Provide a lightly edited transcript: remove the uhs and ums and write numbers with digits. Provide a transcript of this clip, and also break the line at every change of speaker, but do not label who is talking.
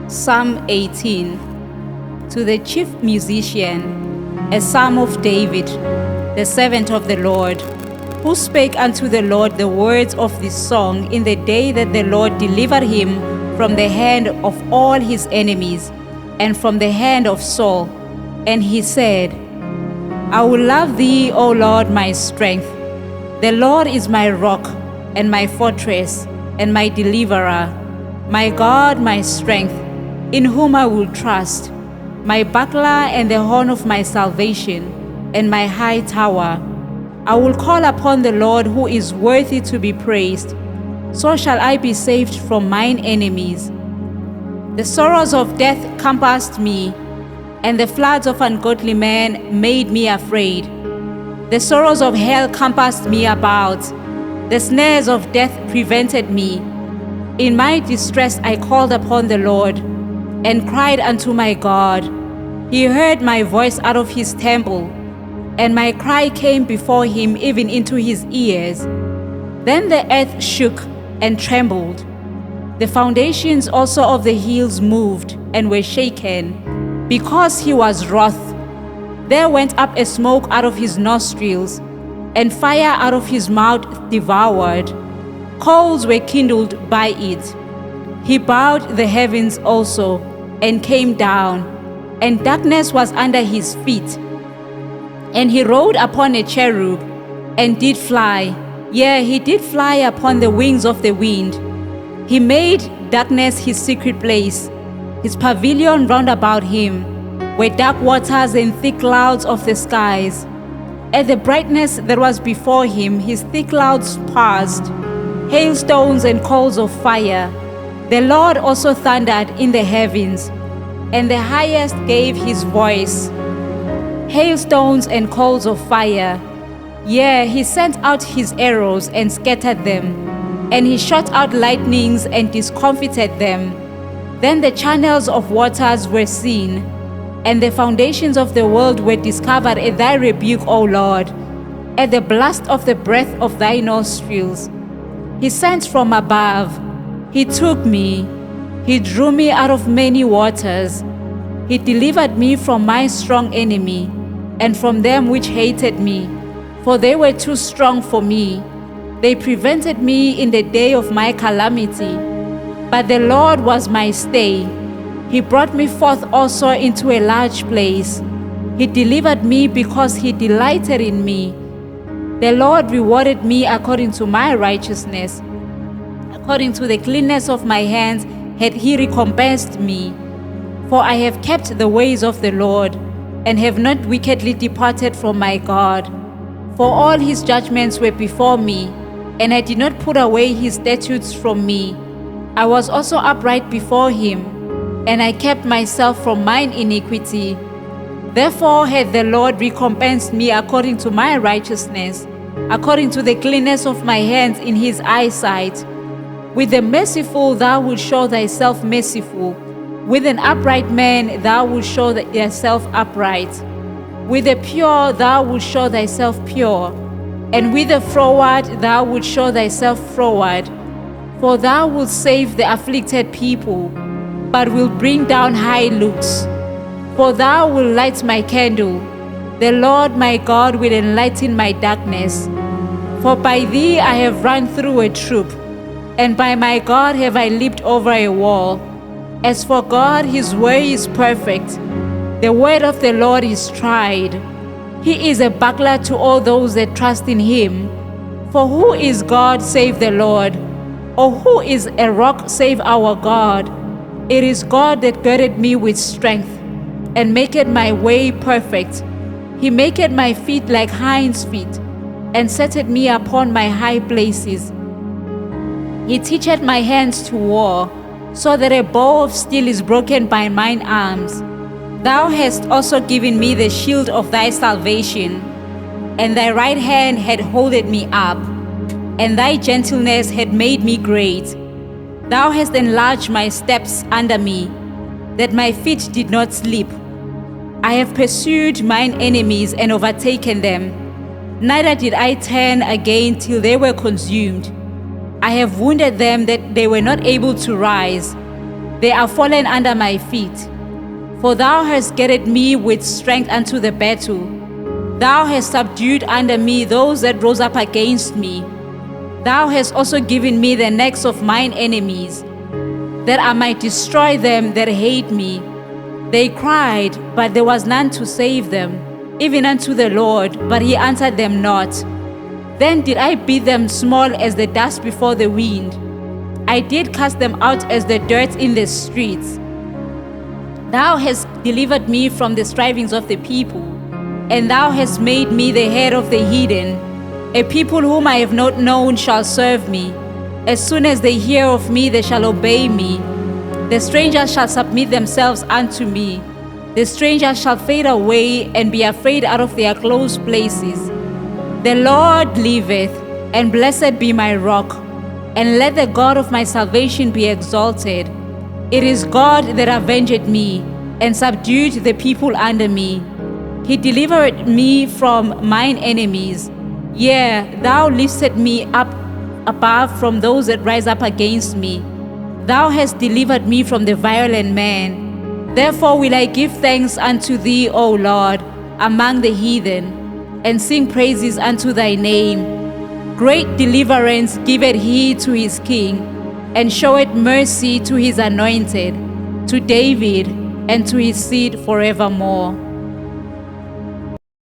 Psalm 18. To the chief musician, a psalm of David, the servant of the Lord, who spake unto the Lord the words of this song in the day that the Lord delivered him from the hand of all his enemies, and from the hand of Saul. And he said, I will love thee, O Lord, my strength. The Lord is my rock, and my fortress, and my deliverer, my God, my strength, in whom I will trust, my buckler and the horn of my salvation, and my high tower. I will call upon the Lord, who is worthy to be praised. So shall I be saved from mine enemies. The sorrows of death compassed me, and the floods of ungodly men made me afraid. The sorrows of hell compassed me about. The snares of death prevented me. In my distress I called upon the Lord, and cried unto my God. He heard my voice out of his temple, and my cry came before him even into his ears. Then the earth shook and trembled. The foundations also of the hills moved and were shaken, because he was wroth. There went up a smoke out of his nostrils, and fire out of his mouth devoured. Coals were kindled by it. He bowed the heavens also, and came down, and darkness was under his feet. And he rode upon a cherub, and did fly. Yea, he did fly upon the wings of the wind. He made darkness his secret place. His pavilion round about him were dark waters and thick clouds of the skies. At the brightness that was before him, his thick clouds passed, hailstones and coals of fire. The Lord also thundered in the heavens, and the highest gave his voice. Hailstones and coals of fire. Yea, he sent out his arrows and scattered them, and he shot out lightnings and discomfited them. Then the channels of waters were seen, and the foundations of the world were discovered at thy rebuke, O Lord, at the blast of the breath of thy nostrils. He sent from above. He took me. He drew me out of many waters. He delivered me from my strong enemy, and from them which hated me, for they were too strong for me. They prevented me in the day of my calamity. But the Lord was my stay. He brought me forth also into a large place. He delivered me because he delighted in me. The Lord rewarded me according to my righteousness. According to the cleanness of my hands had he recompensed me. For I have kept the ways of the Lord, and have not wickedly departed from my God. For all his judgments were before me, and I did not put away his statutes from me. I was also upright before him, and I kept myself from mine iniquity. Therefore hath the Lord recompensed me according to my righteousness, according to the cleanness of my hands in his eyesight. With the merciful thou wilt show thyself merciful. With an upright man thou wilt show thyself upright. With the pure thou wilt show thyself pure. And with the froward thou wilt show thyself froward. For thou wilt save the afflicted people, but wilt bring down high looks. For thou wilt light my candle. The Lord my God will enlighten my darkness. For by thee I have run through a troop, and by my God have I leaped over a wall. As for God, his way is perfect. The word of the Lord is tried. He is a buckler to all those that trust in him. For who is God save the Lord? Or who is a rock save our God? It is God that girded me with strength, and maketh my way perfect. He maketh my feet like hinds' feet, and setteth me upon my high places. He teacheth my hands to war, so that a bow of steel is broken by mine arms. Thou hast also given me the shield of thy salvation, and thy right hand had holded me up, and thy gentleness had made me great. Thou hast enlarged my steps under me, that my feet did not slip. I have pursued mine enemies and overtaken them. Neither did I turn again till they were consumed. I have wounded them that they were not able to rise. they are fallen under my feet. For thou hast girded me with strength unto the battle. Thou hast subdued under me those that rose up against me. Thou hast also given me the necks of mine enemies, that I might destroy them that hate me. They cried, but there was none to save them, even unto the Lord, but he answered them not. Then did I beat them small as the dust before the wind. I did cast them out as the dirt in the streets. Thou hast delivered me from the strivings of the people, and thou hast made me the head of the heathen. A people whom I have not known shall serve me. As soon as they hear of me, they shall obey me. The strangers shall submit themselves unto me. The strangers shall fade away and be afraid out of their close places. The Lord liveth, and blessed be my rock, and let the God of my salvation be exalted. It is God that avenged me, and subdued the people under me. He delivered me from mine enemies. Yea, thou liftest me up above from those that rise up against me. Thou hast delivered me from the violent man. Therefore will I give thanks unto thee, O Lord, among the heathen, and sing praises unto thy name. Great deliverance giveth he to his king, and showeth mercy to his anointed, to David, and to his seed forevermore.